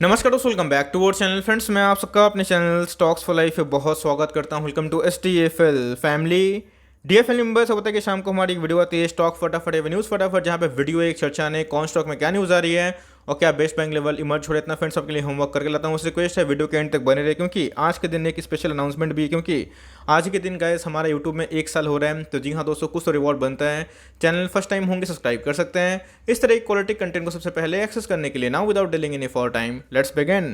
नमस्कार दोस्तों, welcome back to our channel. Friends, मैं आप सबका अपने चैनल स्टॉक्स फॉर लाइफ पे बहुत स्वागत करता हूं। Welcome to STFL family. DFL members, होता है कि शाम को हमारी एक वीडियो आती है स्टॉक फटाफट या न्यूज़ फटाफट, जहां पे वीडियो एक चर्चा ने कौन स्टॉक में क्या न्यूज़ आ रही है और क्या बेस्ट बैंक लेवल इमर्ज हो रहा है। इतना फ्रेंड्स आपके लिए होमवर्क करके लाता हूँ। उस रिक्वेस्ट है वीडियो के एंड तक बने रहे, क्योंकि आज के दिन एक स्पेशल अनाउंसमेंट भी है। क्योंकि आज के दिन गाइस हमारा यूट्यूब में 1 साल हो रहा है। तो जी हाँ दोस्तों, कुछ तो रिवॉर्ड बनता है। चैनल फर्स्ट टाइम होंगे सब्सक्राइब कर सकते हैं इस तरह की क्वालिटी कंटेंट को सबसे पहले एक्सेस करने के लिए। Now without delaying any for time, let's begin.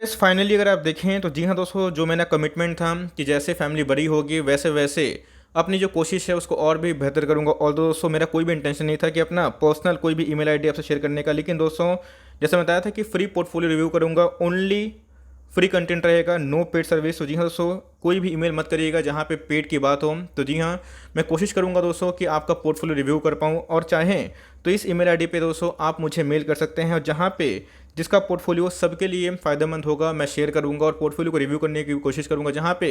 Yes, finally अगर आप देखें तो जी हाँ दोस्तों, जो मेरा कमिटमेंट था कि जैसे फैमिली बड़ी होगी वैसे वैसे अपनी जो कोशिश है उसको और भी बेहतर करूँगा। और दोस्तों, मेरा कोई भी इंटेंशन नहीं था कि अपना पर्सनल कोई भी ईमेल आईडी आपसे शेयर करने का। लेकिन दोस्तों, जैसे मैं बताया था कि फ्री पोर्टफोलियो रिव्यू करूँगा, ओनली फ्री कंटेंट रहेगा, नो पेड सर्विस। तो जी हाँ दोस्तों, कोई भी ईमेल मत करिएगा जहाँ पे पेड की बात हो। तो जी हाँ, मैं कोशिश करूँगा दोस्तों कि आपका पोर्टफोलियो रिव्यू कर पाऊँ। और चाहें तो इस ईमेल आईडी पे दोस्तों आप मुझे मेल कर सकते हैं, और जहाँ पे जिसका पोर्टफोलियो सबके लिए फ़ायदेमंद होगा मैं शेयर करूँगा और पोर्टफोलियो को रिव्यू करने की कोशिश करूँगा। जहाँ पे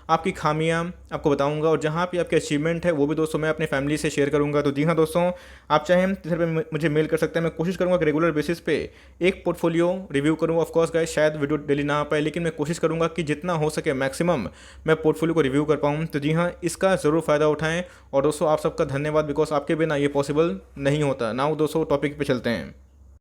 आपकी खामियां आपको बताऊँगा और जहाँ पे आपके अचीवमेंट है वो भी दोस्तों मैं अपनी फैमिली से शेयर करूँगा। तो जी हाँ दोस्तों, आप चाहें तो इधर पे मुझे मेल कर सकते हैं। मैं कोशिश करूँगा कि रेगुलर बेसिस पे एक पोर्टफोलियो रिव्यू करूँ। ऑफकोर्स गाइस, शायद वीडियो डेली ना आ पाए, लेकिन मैं कोशिश करूँगा कि जितना हो सके मैक्सिमम मैं पोर्टफोलियो को रिव्यू कर पाऊँ। तो जी हाँ, इसका ज़रूर फ़ायदा उठाएँ। और दोस्तों, आप सबका धन्यवाद, बिकॉज आपके बिना ये पॉसिबल नहीं होता। नाउ दोस्तों, टॉपिक पे चलते हैं।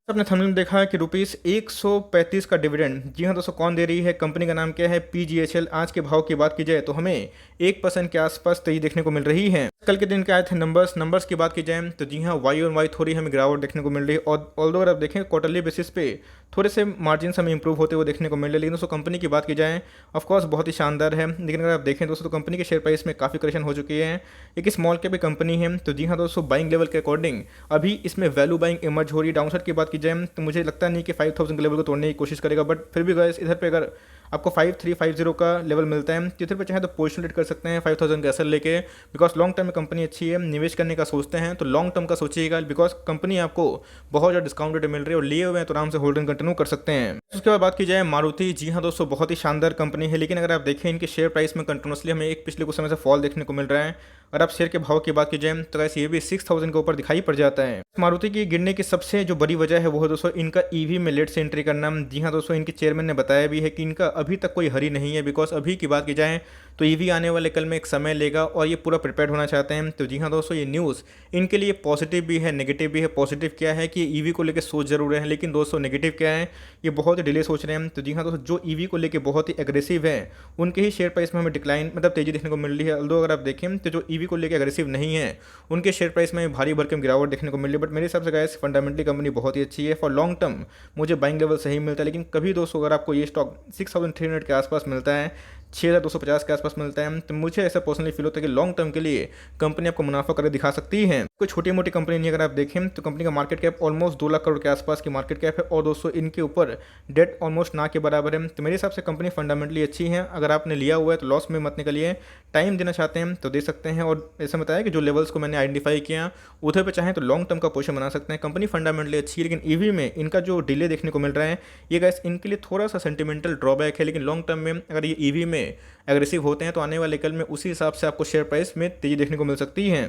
आपने थंबनेल में देखा है कि रुपीस 135 का डिविडेंड। जी हाँ दोस्तों, कौन दे रही है, कंपनी का नाम क्या है, PGHL। आज के भाव की बात की जाए तो हमें 1% के आसपास तेजी देखने को मिल रही है। कल के दिन के आए थे नंबर्स की बात की जाए तो जी हाँ, वाई और वाई थोड़ी हमें गिरावट देखने को मिल रही है। और ऑल्दो अगर आप देखें क्वार्टरली बेसिस पे थोड़े से मार्जिन हमें इंप्रूव होते हुए देखने को मिल रहे हैं। लेकिन दोस्तों, कंपनी की बात की जाए ऑफकोर्स बहुत ही शानदार है। लेकिन अगर आप देखें दोस्तों, तो कंपनी के शेयर प्राइस में काफ़ी करेक्शन हो चुकी है। एक स्मॉल कैप कंपनी है। तो जी हाँ दोस्तों, बाइंग लेवल के अकॉर्डिंग अभी इसमें वैल्यू बाइंग इमर्ज हो रही है। डाउनसाइड की बात की जाए तो मुझे लगता नहीं कि 5000 के लेवल को तोड़ने की कोशिश करेगा। बट फिर भी गाइस, इधर पे अगर आपको 5350 का लेवल मिलता है तो इधर पे चाहे तो पोजिशन रेट कर सकते हैं 5000 का एसएल लेके। बिकॉज लॉन्ग टर्म में कंपनी अच्छी है, निवेश करने का सोचते हैं तो लॉन्ग टर्म का सोचिएगा। बिकॉज कंपनी आपको बहुत ज़्यादा डिस्काउंट रेट मिल रही है और लिए हुए हैं तो आराम से होल्डिंग कंटिन्यू कर सकते हैं। उसके बाद बात की जाए मारुति। जी हाँ दोस्तों, बहुत ही शानदार कंपनी है। लेकिन अगर आप देखें इनके शेयर प्राइस में कंटिन्यूसली हमें एक पिछले कुछ समय से फॉल देखने को मिल रहा है। अगर आप शेयर के भाव की बात की जाए तो वैसे ये भी 6000 के ऊपर दिखाई पड़ जाता है। मारुति की गिरने की सबसे जो बड़ी वजह है वो है दोस्तों इनका ईवी में लेट से एंट्री करना। जी हाँ दोस्तों, इनके चेयरमैन ने बताया भी है कि इनका अभी तक कोई हरी नहीं है। बिकॉज अभी की बात की जाए तो ईवी आने वाले कल में एक समय लेगा और ये पूरा प्रिपेयर होना चाहते हैं। तो जी हाँ दोस्तों, ये न्यूज़ इनके लिए पॉजिटिव भी है, नेगेटिव भी है। पॉजिटिव क्या है कि ईवी को लेकर सोच जरूर रहे हैं, लेकिन दोस्तों नेगेटिव क्या है, ये बहुत ही डिले सोच रहे हैं। तो जी हाँ दोस्तों, जो ईवी को लेकर बहुत ही एग्रेसिव है उनके ही शेयर प्राइस में हमें डिक्लाइन मतलब तेजी देखने को मिल रही है। अल्दो अगर आप देखें तो जो ईवी को लेकर एग्रेसिव नहीं है उनके शेयर प्राइस में भारी भरकम गिरावट देखने को मिल रही है। बट मेरे हिसाब से गाइस, फंडामेंटली कंपनी बहुत ही अच्छी है। फॉर लॉन्ग टर्म मुझे बाइंग लेवल सही मिलता है। लेकिन कभी दोस्तों अगर आपको ये स्टॉक 6300 के आसपास मिलता है, 6250 के आसपास मिलता है, तो मुझे ऐसा पर्सनली फील होता है कि लॉन्ग टर्म के लिए कंपनी आपको मुनाफा करके दिखा सकती है। कोई छोटी मोटी कंपनी नहीं। अगर आप देखें तो कंपनी का market cap almost 2 lakh crore के आसपास की मार्केट कैप है। और दोस्तों, इनके ऊपर डेट ऑलमोस्ट ना के बराबर है। तो मेरे हिसाब से कंपनी फंडामेंटली अच्छी है। अगर आपने लिया हुआ है तो लॉस में मत निकलिए, टाइम देना चाहते हैं तो दे सकते हैं। और ऐसा बताया कि जो लेवल्स को मैंने आइडेंटिफाई किया उधर पे चाहें तो लॉन्ग टर्म का पोजीशन बना सकते हैं। कंपनी फंडामेंटली अच्छी है। लेकिन ईवी में इनका जो डिले देखने को मिल रहा है ये गाइस इनके लिए थोड़ा सा सेंटिमेंटल ड्रॉबैक है। लेकिन लॉन्ग टर्म में अगर ये ईवी में एग्रेसिव होते हैं तो आने वाले कल में उसी हिसाब से आपको शेयर प्राइस में तेजी देखने को मिल सकती है।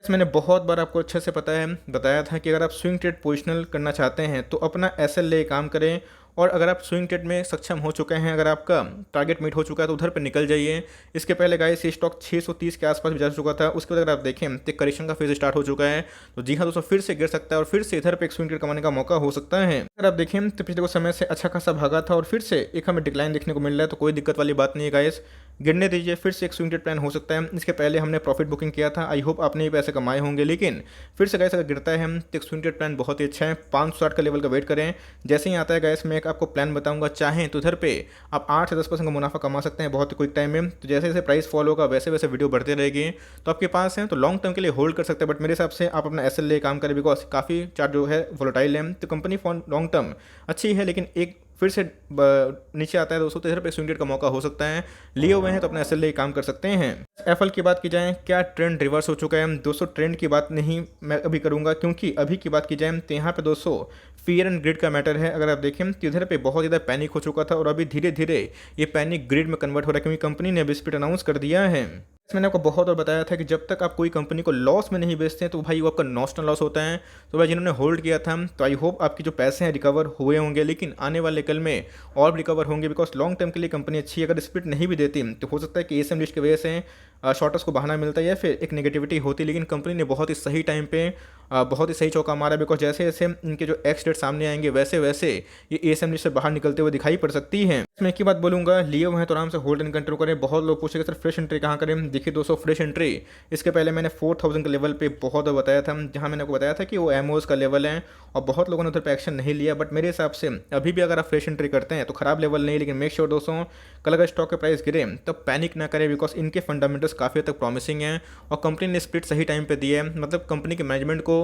मैंने बहुत बार आपको अच्छे से बताया था कि अगर आप स्विंग ट्रेड पोजिशनल करना चाहते हैं तो अपना एसएल ले काम करें। और अगर आप स्विंग ट्रेड में सक्षम हो चुके हैं, अगर आपका टारगेट मीट हो चुका है तो उधर पर निकल जाइए। इसके पहले गाइस ये स्टॉक 630 के आसपास भी जा चुका था। उसके बाद अगर आप देखें तो करेक्शन का फेज स्टार्ट हो चुका है। तो जी हाँ दोस्तों, फिर से गिर सकता है और फिर से इधर पे एक स्विंग ट्रेड कमाने का मौका हो सकता है। अगर आप देखें तो पिछले कुछ समय से अच्छा खासा भागा था और फिर से एक हमें डिक्लाइन देखने को मिल रहा है। तो कोई दिक्कत वाली बात नहीं है गाइस, गिरने दीजिए, फिर से एक स्विंग ट्रेड प्लान हो सकता है। इसके पहले हमने प्रॉफिट बुकिंग किया था, आई होप आपने ये पैसे कमाए होंगे। लेकिन फिर से गैस अगर गिरता है हम तो एक स्विंग ट्रेड प्लान बहुत ही अच्छा है। 560 का लेवल का वेट करें, जैसे ही आता है गैस मैं एक आपको प्लान बताऊंगा। चाहें तो उधर पे आप 8 से 10% का मुनाफा कमा सकते हैं बहुत ही क्विक टाइम में। तो जैसे जैसे प्राइस फॉल होगा वैसे वैसे वीडियो बढ़ते रहेगी। तो आपके पास है तो लॉन्ग टर्म के लिए होल्ड कर सकते हैं। बट मेरे हिसाब से आप अपना एसएल ले काम करें, बिकॉज काफ़ी चार्ट जो है वोलेटाइल है। तो कंपनी फॉर लॉन्ग टर्म अच्छी है, लेकिन एक फिर से नीचे आता है दोस्तों तो इधर पे स्विंग ट्रेड का मौका हो सकता है। लिए हुए हैं तो अपने एसएल ले काम कर सकते हैं। एफएल की बात की जाए, क्या ट्रेंड रिवर्स हो चुका है दोस्तों? ट्रेंड की बात नहीं मैं अभी करूंगा, क्योंकि अभी की बात की जाए तो यहाँ पे दोस्तों फियर एंड ग्रिड का मैटर है। अगर आप देखें तो इधर पे बहुत ज़्यादा पैनिक हो चुका था और अभी धीरे धीरे ये पैनिक ग्रिड में कन्वर्ट हो रहा है, क्योंकि कंपनी ने अभी स्प्लिट अनाउंस कर दिया है। मैंने आपको बहुत बार बताया था कि जब तक आप कोई कंपनी को लॉस में नहीं बेचते हैं तो भाई वो आपका नॉस्टल लॉस होता है। तो भाई जिन्होंने होल्ड किया था तो आई होप आपके जो पैसे हैं रिकवर हुए होंगे, लेकिन आने वाले कल में और भी रिकवर होंगे, बिकॉज लॉन्ग टर्म के लिए कंपनी अच्छी है। अगर स्प्लिट नहीं भी देती तो हो सकता है कि एसएम लिस्ट की वजह से शॉर्टर्स को बहाना मिलता है या फिर एक नेगेटिविटी होती, लेकिन कंपनी ने बहुत ही सही टाइम पे बहुत ही सही चौका मारा। बिकॉज जैसे जैसे इनके जो एक्स डेट सामने आएंगे वैसे वैसे ये एसएम लिस्ट से बाहर निकलते हुए दिखाई पड़ सकती है। इसमें एक ही बात बोलूंगा, लिए हुए हैं तो आराम से होल्ड एंड कंट्रोल करें। बहुत लोग पूछेंगे सर फ्रेश एंट्री कहाँ करें। देखिए दोस्तों, फ्रेश एंट्री इसके पहले मैंने 4000 के लेवल पे बहुत बार बताया था, जहां मैंने आपको बताया था कि वो एमओज का लेवल है और बहुत लोगों ने उधर पे एक्शन नहीं लिया। बट मेरे हिसाब से अभी भी अगर आप फ्रेश एंट्री करते हैं तो खराब लेवल नहीं, लेकिन मेक श्योर दोस्तों कल अगर स्टॉक का प्राइस गिरे तब पैनिक ना करें, बिकॉज इनके फंडामेंटल्स काफ़ी हद तक प्रॉमिसिंग हैं और कंपनी ने स्प्लिट सही टाइम पे दी है। मतलब कंपनी के मैनेजमेंट को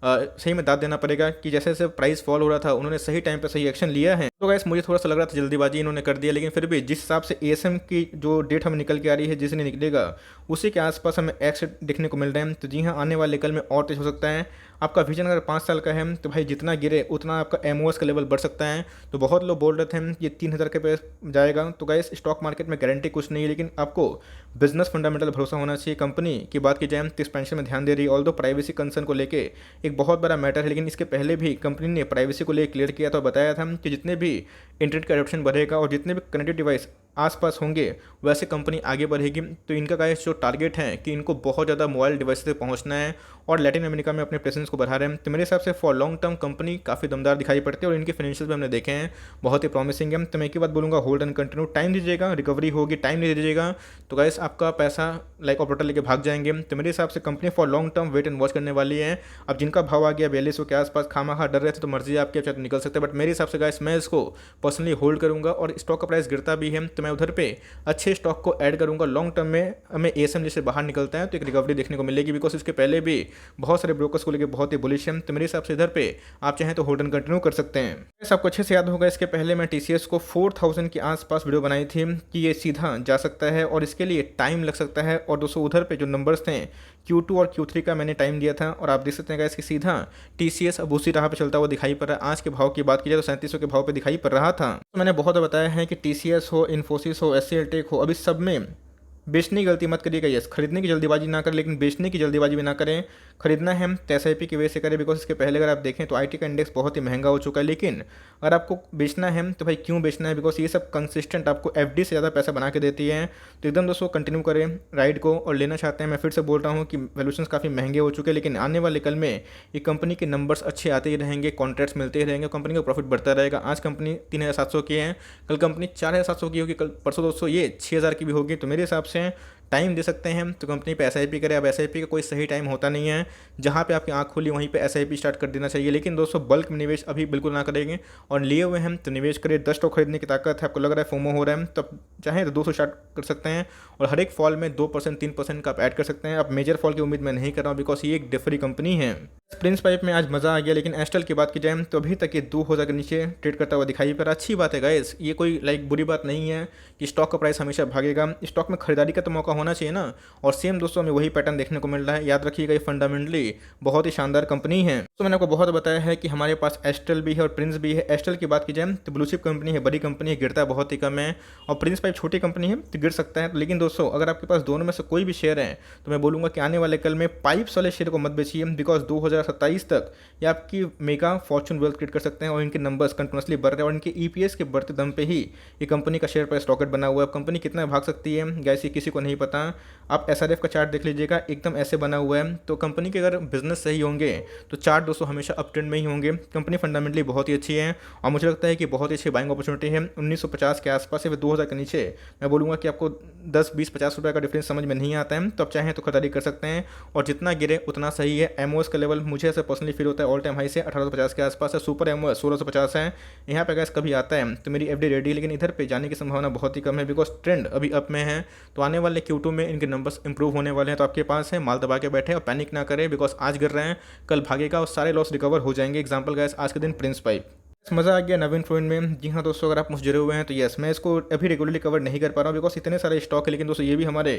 सही में दाद देना पड़ेगा कि जैसे जैसे प्राइस फॉल हो रहा था उन्होंने सही टाइम पे सही एक्शन लिया है। तो गाइस मुझे थोड़ा सा लग रहा था जल्दीबाजी इन्होंने कर दिया, लेकिन फिर भी जिस हिसाब से एएसएम की जो डेट हमें निकल के आ रही है, जिस दिन निकलेगा उसी के आसपास हमें एक्सेट देखने को मिल रहे हैं। तो जी हाँ, आने वाले कल में और तेज हो सकता है। आपका विजन अगर 5 साल का है तो भाई जितना गिरे उतना आपका एमओएस का लेवल बढ़ सकता है। तो बहुत लोग बोल रहे थे ये 3000 के पे जाएगा। तो गाइस स्टॉक मार्केट में गारंटी कुछ नहीं है, लेकिन आपको बिजनेस फंडामेंटल भरोसा होना चाहिए। कंपनी की बात की जाए तो एक्सपेंशन में ध्यान दे रही है, ऑल्दो प्राइवेसी कंसर्न को लेके एक बहुत बड़ा मैटर है, लेकिन इसके पहले भी कंपनी ने प्राइवेसी को लेकर क्लियर किया था और बताया था कि जितने भी इंटरनेट का एडॉप्शन बढ़ेगा और जितने भी कनेक्टेड डिवाइस आसपास होंगे वैसे कंपनी आगे बढ़ेगी। तो इनका गाइस जो टारगेट है कि इनको बहुत ज़्यादा मोबाइल डिवाइस से पहुंचना है और लैटिन अमेरिका में अपने प्रेजेंस को बढ़ा रहे हैं। तो मेरे हिसाब से फॉर लॉन्ग टर्म कंपनी काफ़ी दमदार दिखाई पड़ती है और इनके फाइनेंशियल भी हमने देखे हैं बहुत ही प्रॉमिसिंग है। तो मैं एक ही बात बोलूँगा, होल्ड एंड कंटिन्यू, टाइम दीजिएगा, रिकवरी होगी, टाइम नहीं दीजिएगा तो गाइस आपका पैसा लाइक ऑपरेटर लेके भाग जाएंगे। तो मेरे हिसाब से company for long term wait and watch करने वाली है। अब जिनका भाव आ गया 4200 के आसपास, खामा डर रहे थे, तो मर्जी आपके चाहे तो निकल सकते हैं। बट मेरे हिसाब से गाइस मैं इसको पर्सनली होल्ड करूँगा और स्टॉक का प्राइस गिरता भी है तो मैं उधर पे अच्छे स्टॉक को ऐड करूंगा। लॉन्ग टर्म में हमें एएसएम जैसे बाहर निकलता है तो एक रिकवरी देखने को मिलेगी, बिकॉज इसके पहले भी बहुत सारे ब्रोकर्स को लेकर बहुत ही बुलिश है। तो मेरे हिसाब से इधर पे आप चाहें तो होल्ड एंड कंटिन्यू कर सकते हैं। आपको अच्छे से याद होगा इसके पहले मैं टीसीएस को 4000 के आसपास वीडियो बनाई थी कि ये सीधा जा सकता है और इसके लिए टाइम लग सकता है। और दोस्तों उधर पे जो नंबर्स थे Q2 और Q3 का मैंने टाइम दिया था और आप देख सकते हैं इसकी सीधा टीसीएस अब उसी राह पे चलता हुआ दिखाई पड़ रहा है। आज के भाव की बात की जाए तो 3700 के भाव पे दिखाई पड़ रहा था। तो मैंने बहुत बताया है कि टीसीएस हो, इन्फोसिस हो, एचसीएल टेक हो, अभी सब में बेचने की गलती मत करिएगा। यस, खरीदने की जल्दीबाजी ना करें, लेकिन बेचने की जल्दीबाजी भी ना करें। खरीदना है तो एसआईपी की वजह से करें, बिकॉज इसके पहले अगर आप देखें तो आईटी का इंडेक्स बहुत ही महंगा हो चुका है। लेकिन अगर आपको बेचना है तो भाई क्यों बेचना है, बिकॉज ये सब कंसिस्टेंट आपको एफडी से ज़्यादा पैसा बना के देती है। तो एकदम दोस्तों कंटिन्यू करें राइड को और लेना चाहते हैं। मैं फिर से बोल रहा हूँ कि वैल्यूशंस काफ़ी महंगे हो चुके हैं, लेकिन आने वाले कल में ये कंपनी के नंबर्स अच्छे आते ही रहेंगे, कॉन्ट्रैक्ट्स मिलते ही रहेंगे, कंपनी का प्रॉफिट बढ़ता रहेगा। आज कंपनी 3700 की है, कल कंपनी 4700 की होगी, कल परसों दोस्तों ये 6000 की भी होगी। तो मेरे हिसाब से टाइम दे सकते हैं तो कंपनी पे एसआईपी करें। अब एसआईपी का कोई सही टाइम होता नहीं है, जहाँ पे आपकी आंख खुली वहीं पे एसआईपी स्टार्ट कर देना चाहिए। लेकिन दोस्तों बल्क में निवेश अभी बिल्कुल ना करेंगे और लिए हुए हैं तो निवेश करें। 10 स्टॉक खरीदने की ताकत है, आपको लग रहा है फोमो हो रहा है तो आप चाहें तो 200 स्टार्ट कर सकते हैं और हर एक फॉल में 2% 3% का आप ऐड कर सकते हैं। अब मेजर फॉल की उम्मीद मैं नहीं कर रहा हूँ, बिकॉज ये एक डिफरी कंपनी है। प्रिंस पाइप में आज मजा आ गया, लेकिन एस्टल की बात की जाए तो अभी तक ये 2000 के नीचे ट्रेड करता हुआ दिखाई पर अच्छी बात है गाइस। ये कोई लाइक बुरी बात नहीं है कि स्टॉक का प्राइस हमेशा भागेगा, स्टॉक में खरीदारी का तो मौका होना चाहिए ना। और सेम दोस्तों हमें वही पैटर्न देखने को मिल रहा है। याद रखिएगा ये फंडामेंटली बहुत ही शानदार कंपनी है। तो मैंने आपको बहुत बताया है कि हमारे पास एस्टल भी है और प्रिंस भी है। एस्टल की बात की जाए तो ब्लू चिप कंपनी है, बड़ी कंपनी है, गिरता बहुत ही कम है। और प्रिंस पाइप छोटी कंपनी है तो गिर सकता है। लेकिन दोस्तों अगर आपके पास दोनों में से कोई भी शेयर है तो मैं बोलूँगा कि आने वाले कल में पाइप्स वाले शेयर को मत बेचिए, बिकॉज 2027 तक ये आपकी मेगा फॉर्चून वेल्थ क्रिएट कर सकते हैं और इनके नंबर्स कंटिन्यूसली बढ़ रहे हैं और इनके ईपीएस के बढ़ते दम पे ही ये कंपनी का शेयर प्राइस रॉकेट बना हुआ है। अब कंपनी कितना भाग सकती है गैस ये किसी को नहीं पता। आप एसआरएफ का चार्ट देख लीजिएगा, एकदम ऐसे बना हुआ है। तो कंपनी के अगर बिजनेस सही होंगे तो चार्ट दोस्तों हमेशा अप ट्रेंड में ही होंगे। कंपनी फंडामेंटली बहुत ही अच्छी है और मुझे लगता है कि बहुत ही अच्छी बाइंग अपॉर्चुनिटी है। 1950 के आसपास या फिर 2000 के नीचे मैं बोलूँगा कि आपको 10 20 50 रुपये का डिफरेंस समझ में नहीं आता है, तो आप चाहें तो खरीदारी कर सकते हैं और जितना गिरे उतना सही है। एमओएस का लेवल मुझे ऐसे पर्सनली फील होता है ऑल टाइम हाई से 1850 के आसपास है। सुपर एमओएस 1650 है। यहाँ पे गैस कभी आता है तो मेरी एफडी रेडी है, लेकिन इधर पे जाने की संभावना बहुत ही कम है, बिकॉज ट्रेंड अभी अप में है। तो आने वाले Q2 में इनके नंबर्स इंप्रूव होने वाले हैं। तो आपके पास है, माल दबा के बैठे और पैनिक ना करें, बिकॉज आज गिर रहे हैं कल भागेगा और सारे लॉस रिकवर हो जाएंगे। एग्जाम्पल गैस आज के दिन प्रिंस पाइप। मज़ा आ गया नवीन फ्लोइन में। जी हाँ दोस्तों, अगर आप मुझे जुड़े हुए हैं तो यस मैं इसको अभी रेगुलरली कवर नहीं कर पा रहा हूँ, बिकॉज इतने सारे स्टॉक है। लेकिन दोस्तों ये भी हमारे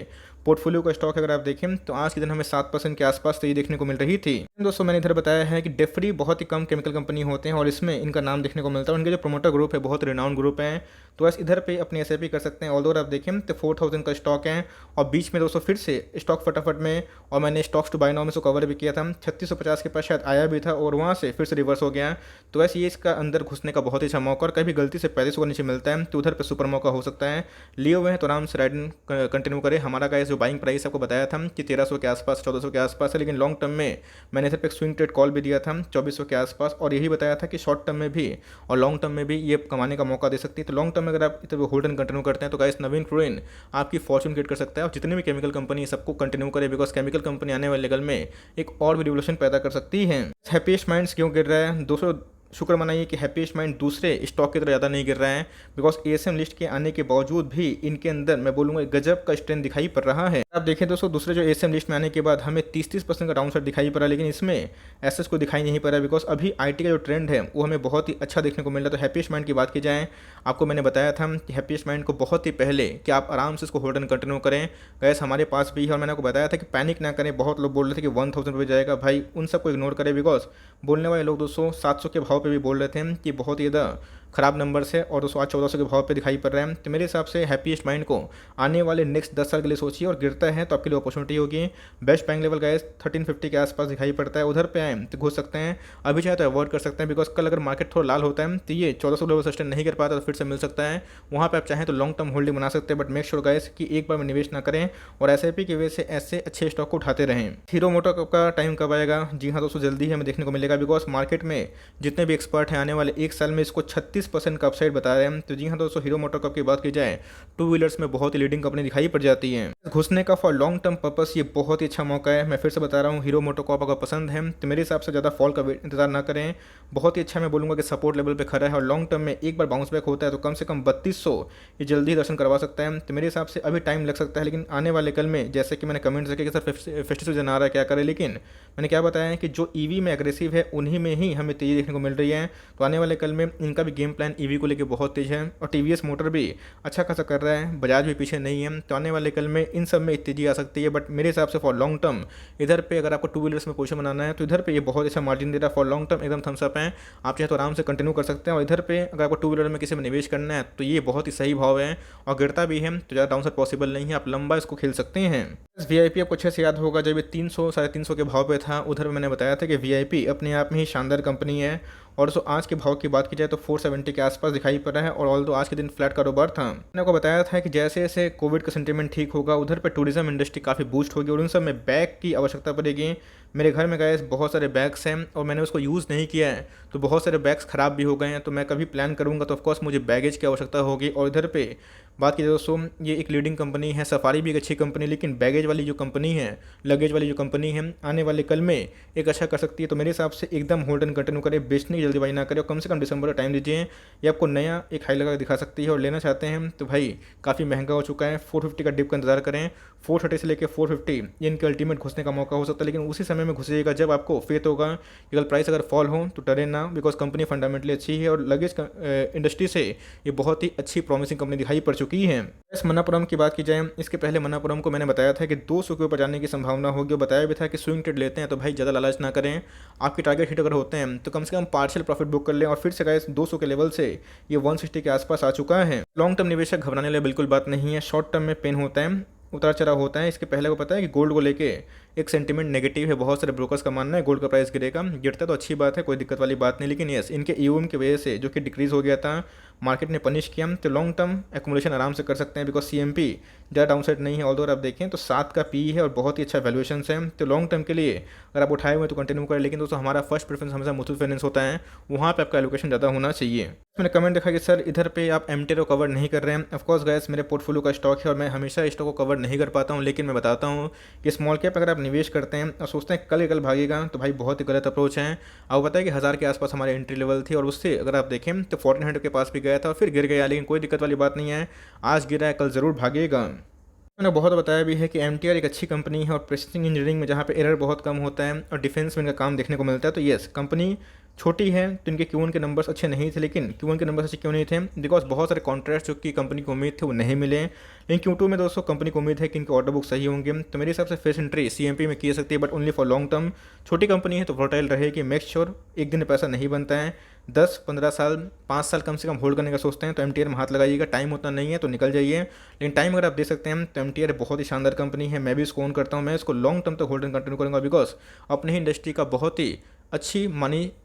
पोर्टफोलियो का स्टॉक है। अगर आप देखें तो आज के दिन हमें 7% के आसपास तो ये देखने को मिल रही थी। दोस्तों मैंने इधर बताया है कि डेफरी बहुत ही कम केमिकल कंपनी होते हैं और इसमें इनका नाम देखने को मिलता है। उनके जो प्रोमोटर ग्रुप है बहुत रिनाउंड ग्रुप है। तो बस इधर पे अपनी एसआईपी कर सकते हैं। ऑल्दो आप देखें तो 4000 का स्टॉक है और बीच में दोस्तों फिर से स्टॉक फटाफट में, और मैंने स्टॉक्स टू बाय नाउ में इसको कवर भी किया था, 3650 के पास शायद आया भी था और वहाँ से फिर से रिवर्स हो गया। तो वैसे ये इसका अंदर घुसने का बहुत ही अच्छा मौका, और कभी गलती से 3500 का नीचे मिलता है तो उधर पे सुपर मौका हो सकता है। लिए हुए हैं तो आराम से राइडिंग कंटिन्यू करें। हमारा गाइस जो बाइंग प्राइस आपको बताया था कि 1300 के आसपास 1400 के आसपास है, लेकिन लॉन्ग टर्म में मैंने इधर पे एक स्विंग ट्रेड कॉल भी दिया था 2400 के आसपास, और यही बताया था कि शॉर्ट टर्म में भी और लॉन्ग टर्म में भी ये कमाने का मौका दे सकती है। तो लॉन्ग टर्म में अगर आप इधर होल्ड एंड कंटिन्यू करते हैं तो गाइस नवीन फ्लोरिन आपकी फॉर्चून क्रिएट कर सकता है। और जितने भी केमिकल कंपनी है सबको कंटिन्यू करें, बिकॉज केमिकल कंपनी आने वाले लेवल में एक और भी रिवोल्यूशन पैदा कर सकती है। हैप्पीएस्ट माइंड्स क्यों गिर रहा है दोस्तों? शुक्र मनाइए कि हैप्पीएस्ट माइंड दूसरे स्टॉक की तरह ज़्यादा नहीं गिर रहा है, बिकॉज एएसएम लिस्ट के आने के बावजूद भी इनके अंदर मैं बोलूँगा गजब का स्ट्रेंथ दिखाई पड़ रहा है। आप देखें दोस्तों दूसरे जो एएसएम लिस्ट में आने के बाद हमें 30% का डाउनसाइड दिखाई पड़ा, लेकिन इसमें एसेस को दिखाई नहीं पड़ा, बिकॉज अभी आईटी का जो ट्रेंड है वो हमें बहुत ही अच्छा देखने को मिल रहा है। तो हैप्पीएस्ट माइंड की बात की जाए, आपको मैंने बताया था कि हैप्पीएस्ट माइंड को बहुत ही पहले कि आप आराम से इसको होल्ड एंड कंटिन्यू करें। गैस हमारे पास भी है और मैंने आपको बताया था कि पैनिक ना करें। बहुत लोग बोल रहे थे कि 1000 रुपये जाएगा, भाई उन सबको इग्नोर करें, बिकॉज बोलने वाले लोग दोस्तों 700 के भाव पे भी बोल रहे थे कि बहुत ही ज़्यादा खराब नंबर्स है, और दोस्तों आज 1400 के भाव पे दिखाई पड़ रहा है। तो मेरे हिसाब से हैप्पीएस्ट माइंड को आने वाले नेक्स्ट 10 साल के लिए सोचिए, और गिरता है तो आपके लिए अपॉर्चुनिटी होगी। बेस्ट बैंक लेवल गाइस 1350 के आसपास दिखाई पड़ता है, उधर पे आए तो घुस सकते हैं। अभी चाहे तो अवॉइड कर सकते हैं, बिकॉज कल अगर मार्केट थोड़ा लाल होता है तो ये 1400 लेवल सस्टेन नहीं कर पाता तो फिर से मिल सकता है। वहाँ पर आप चाहें तो लॉन्ग टर्म होल्डिंग बना सकते हैं, बट मेक श्योर गाइस कि एक बार में निवेश ना करें और एसआईपी की वजह से ऐसे अच्छे स्टॉक को उठाते रहें। हीरो मोटो का टाइम कब आएगा? जी हाँ दोस्तों, जल्दी हमें देखने को मिलेगा, बिकॉज मार्केट में जितने भी एक्सपर्ट हैं आने वाले एक साल में इसको 36% का अपसाइड बता रहे हैं। तो जी हाँ दोस्तों, हीरो मोटो कप की बात की जाए टू व्हीलर्स में बहुत ही लीडिंग कंपनी दिखाई पड़ जाती है। घुसने का फॉर लॉन्ग टर्म पर्पस ये बहुत ही अच्छा मौका है। मैं फिर से बता रहा हूँ, हीरो मोटो कप अगर पसंद है तो मेरे हिसाब से ज़्यादा फॉल का इंतजार ना करें। बहुत ही अच्छा मैं बोलूँगा कि सपोर्ट लेवल पे खड़ा है, और लॉन्ग टर्म में एक बार बाउंस बैक होता है तो कम से कम 3200 ये जल्दी ही दर्शन करवा सकता है। तो मेरे हिसाब से अभी टाइम लग सकता है, लेकिन आने वाले कल में जैसे कि मैंने कमेंट्स देखे कि सर फेस्टिव सीजन आ रहा है क्या करें, लेकिन मैंने क्या बताया है कि जो ईवी में एग्रेसिव है उन्हीं में ही हमें तेज़ी देखने को मिल रही है। तो आने वाले कल में इनका भी गेम प्लान ईवी को लेकर बहुत तेज है, और टीवीएस मोटर भी अच्छा खासा कर रहा है, बजाज भी पीछे नहीं है। तो आने वाले कल में इन सब में तेजी आ सकती है, बट मेरे हिसाब से फॉर लॉन्ग टर्म इधर पे अगर आपको टू व्हीलर्स में पोजीशन बनाना है तो इधर पे ये बहुत अच्छा मार्जिन दे रहा है। फॉर लॉन्ग टर्म एकदम थम्स अप है, आप चाहे तो आराम से कंटिन्यू कर सकते हैं। और इधर पे अगर आपको टू व्हीलर में किसी में निवेश करना है तो ये बहुत ही सही भाव है, और गिरता भी है तो ज़्यादा डाउनसाइड पॉसिबल नहीं है, आप लंबा इसको खेल सकते हैं। वीआईपी आपको अच्छे से याद होगा, जब ये 300 350 के भाव पे था उधर मैंने बताया था कि वीआईपी अपने आप में ही शानदार कंपनी है। और दोस्तों आज के भाव की बात की जाए तो 470 के आसपास दिखाई पड़ रहा है, और ऑल्दो आज के दिन फ्लैट कारोबार था। मैंने आपको बताया था कि जैसे जैसे कोविड का सेंटीमेंट ठीक होगा उधर पर टूरिज्म इंडस्ट्री काफ़ी बूस्ट होगी, और उन सब में बैग की आवश्यकता पड़ेगी। मेरे घर में गए बहुत सारे बैग्स हैं और मैंने उसको यूज़ नहीं किया है, तो बहुत सारे बैग्स ख़राब भी हो गए हैं। तो मैं कभी प्लान करूँगा तो ऑफकोर्स मुझे बैगेज की आवश्यकता होगी। और इधर पे बात की जाए दोस्तों, ये एक लीडिंग कंपनी है, सफारी भी एक अच्छी कंपनी, लेकिन बैगेज वाली जो कंपनी है, लगेज वाली जो कंपनी है, आने वाले कल में एक अच्छा कर सकती है। तो मेरे हिसाब से एकदम होल्ड एंड कंटिन्यू करें, बेचने की जल्दीबाजी ना करें, और कम से कम दिसंबर का टाइम दीजिए। ये आपको नया एक हाई लगा दिखा सकती है, और लेना चाहते हैं तो भाई काफ़ी महंगा हो चुका है। 450 का डिप का इंतजार करें, 430 से लेकर 450 ये इनके अल्टीमेट घुसने का मौका हो सकता है, लेकिन उसी समय में घुसेगा जब आपको फेथ होगा कि अगर प्राइस अगर फॉल हो तो डरे ना, बिकॉज कंपनी फंडामेंटली अच्छी है, और लगेज इंडस्ट्री से ये बहुत ही अच्छी प्रॉमिसिंग कंपनी दिखाई पड़ चुकी है। इस मन्नापुरम की बात की जाए, इसके पहले मन्नापुरम को मैंने बताया था कि 200 के ऊपर जाने की संभावना होगी, और बताया भी था कि स्विंग ट्रेड लेते हैं तो भाई ज़्यादा लालच ना करें। आपके टारगेट हिट अगर होते हैं तो कम से कम पार्शियल प्रॉफिट बुक कर लें, और फिर से गाइस 200 के लेवल से ये 160 के आसपास आ चुका है। लॉन्ग टर्म निवेशक घबराने वाली बिल्कुल बात नहीं है, शॉर्ट टर्म में पेन होता है, उतार चढ़ाव होता है। इसके पहले को पता है कि गोल्ड को लेके एक सेंटीमेंट नेगेटिव है, बहुत सारे ब्रोकर्स का मानना है गोल्ड का प्राइस गिरेगा। गिरता तो अच्छी बात है, कोई दिक्कत वाली बात नहीं, लेकिन यस इनके ईओएम की वजह से जो कि डिक्रीज हो गया था, मार्केट ने पनिश किया, तो लॉन्ग टर्म एक्मुलेशन आराम से कर सकते हैं, बिकॉज सीएमपी ज़्यादा डाउनसाइड नहीं है। ऑल्दो आप देखें तो 7 का पी है और बहुत ही अच्छा वैल्यूएशन है। तो लॉन्ग टर्म के लिए अगर आप उठाए हुए तो कंटिन्यू करें, लेकिन दोस्तों हमारा फर्स्ट प्रेफरेंस हमेशा मुथूट फाइनेंस होता है, वहाँ पे आपका एलोकेशन ज़्यादा होना चाहिए। मैंने कमेंट देखा कि सर इधर पे आप एमटीआर को कवर नहीं कर रहे हैं। ऑफकोर्स गाइस मेरे पोर्टफोलियो का स्टॉक है और मैं हमेशा स्टॉक को कवर नहीं कर पाता हूँ, लेकिन मैं बताता हूँ कि स्मॉल कैप अगर आप निवेश करते हैं और सोचते हैं कल भागेगा, तो भाई बहुत ही गलत अप्रोच है। आपको पता है कि 1000 के आसपास हमारी एंट्री लेवल थी, और उससे अगर आप देखें तो 1400 के पास भी गया था और फिर गिर गया, लेकिन कोई दिक्कत वाली बात नहीं है, आज गिरा है कल ज़रूर भागेगा। मैंने बहुत बताया भी है कि एमटीआर एक अच्छी कंपनी है, और प्रेसिंग इंजीनियरिंग में जहाँ पे एरर बहुत कम होता है और डिफेंस में इनका काम देखने को मिलता है। तो येस कंपनी छोटी है तो इनके Q1 के नंबर्स अच्छे नहीं थे, लेकिन Q1 के नंबर्स अच्छे क्यों नहीं थे? बिकॉज बहुत सारे कॉन्ट्रैक्ट्स जो कि कंपनी को उम्मीद थे वो नहीं मिले, लेकिन Q2 में दोस्तों कंपनी को उम्मीद है कि इनके ऑर्डर बुक सही होंगे। तो मेरे हिसाब से फ्रेश एंट्री सीएमपी में की सकती है, but only for long term. छोटी कंपनी है तो वोलेटाइल रहेगी, मेक श्योर एक दिन में पैसा नहीं बनता है। 10-15 साल 5 साल कम से कम होल्ड करने का सोचते हैं तो एम में हाथ लगाइएगा। टाइम उतना नहीं है तो निकल जाइए, लेकिन टाइम अगर आप दे सकते हैं तो एम बहुत ही शानदार कंपनी है। मैं भी इसको ओन करता हूँ, मैं इसको लॉन्ग टर्म तक होल्डिंग कंटिन्यू करूँगा बिकॉज अपने ही इंडस्ट्री का बहुत ही अच्छी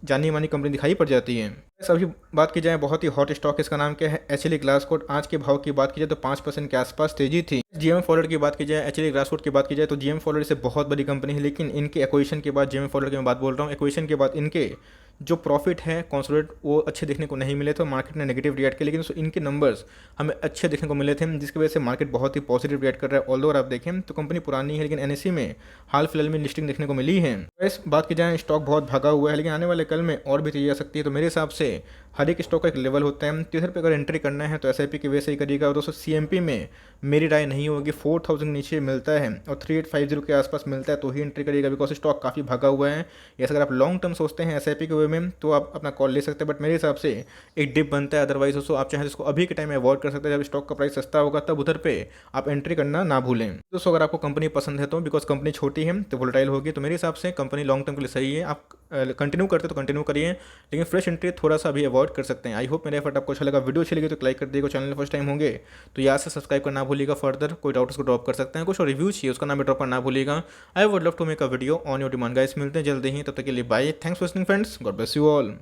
जानी मानी कंपनी दिखाई पड़ जाती है। अभी बात की जाए बहुत ही हॉट स्टॉक, इसका नाम क्या है एचएल ग्लासकोट। आज के भाव की बात की जाए तो 5% के आसपास तेजी थी। जीएम फॉरवर्ड की बात की जाए, एचएल ग्लासकोट की बात की जाए तो जीएम फॉरवर्ड से बहुत बड़ी कंपनी है, लेकिन इनके एक्विजिशन के बाद, जीएम फॉरवर्ड की मैं बात बोल रहा हूँ, एक्विजिशन के बाद इनके जो प्रॉफिट है कंसोलिडेट वो अच्छे देखने को नहीं मिले थे, मार्केट ने नेगेटिव रिएक्ट किया, लेकिन इनके नंबर्स हमें अच्छे देखने को मिले थे, जिसकी वजह से मार्केट बहुत ही पॉजिटिव रिएक्ट कर रहा है। ऑल्दो अगर आप देखें तो कंपनी पुरानी है, लेकिन एनएसई में हाल फिलहाल में लिस्टिंग देखने को मिली है। इस बात की जाए स्टॉक बहुत भागा हुआ है, लेकिन आने वाले कल में और भी तेजी आ सकती है। तो मेरे हिसाब से हर एक स्टॉक का एक लेवल होता है, तो इधर पे अगर एंट्री करना है तो एसआईपी की वजह से ही करिएगा। और दोस्तों सीएमपी में मेरी राय नहीं होगी, 4000 नीचे मिलता है और 3850 के आसपास मिलता है तो ही एंट्री करिएगा, बिकॉज स्टॉक काफ़ी भागा हुआ है। ऐसा अगर आप लॉन्ग टर्म सोचते हैं एसआईपी के वे में तो आप अपना कॉल ले सकते हैं, बट मेरे हिसाब से एक डिप बनता है। अदरवाइज दोस्तों आप चाहें इसको अभी के टाइम में अवॉइड कर सकते हैं, जब स्टॉक का प्राइस सस्ता होगा तब उधर पे आप एंट्री करना ना भूलें। दोस्तों अगर आपको कंपनी पसंद है तो, बिकॉज कंपनी छोटी है तो वोलेटाइल होगी, तो मेरे हिसाब से कंपनी लॉन्ग टर्म के लिए सही है। आप कंटिन्यू करते तो कंटिन्यू करिए, लेकिन फ्रेश एंट्री थोड़ा सा अभी अवॉइड कर सकते हैं। आई होप मेरा एफर्ट आपको अच्छा लगा। वीडियो अच्छी लगी तो लाइक कर दिएगा, चैनल फर्स्ट टाइम होंगे तो यहाँ से सब्सक्राइब करना भूलिएगा। फर्दर कोई डाउट उसको ड्रॉप कर सकते हैं, कुछ रिव्यू चाहिए उसका नाम भी ड्रॉप करना भूलिएगा। I would love to make a video on your demand guys. मिलते हैं जल्दी ही, तब तक के लिए bye. Thanks for listening friends, God bless you all.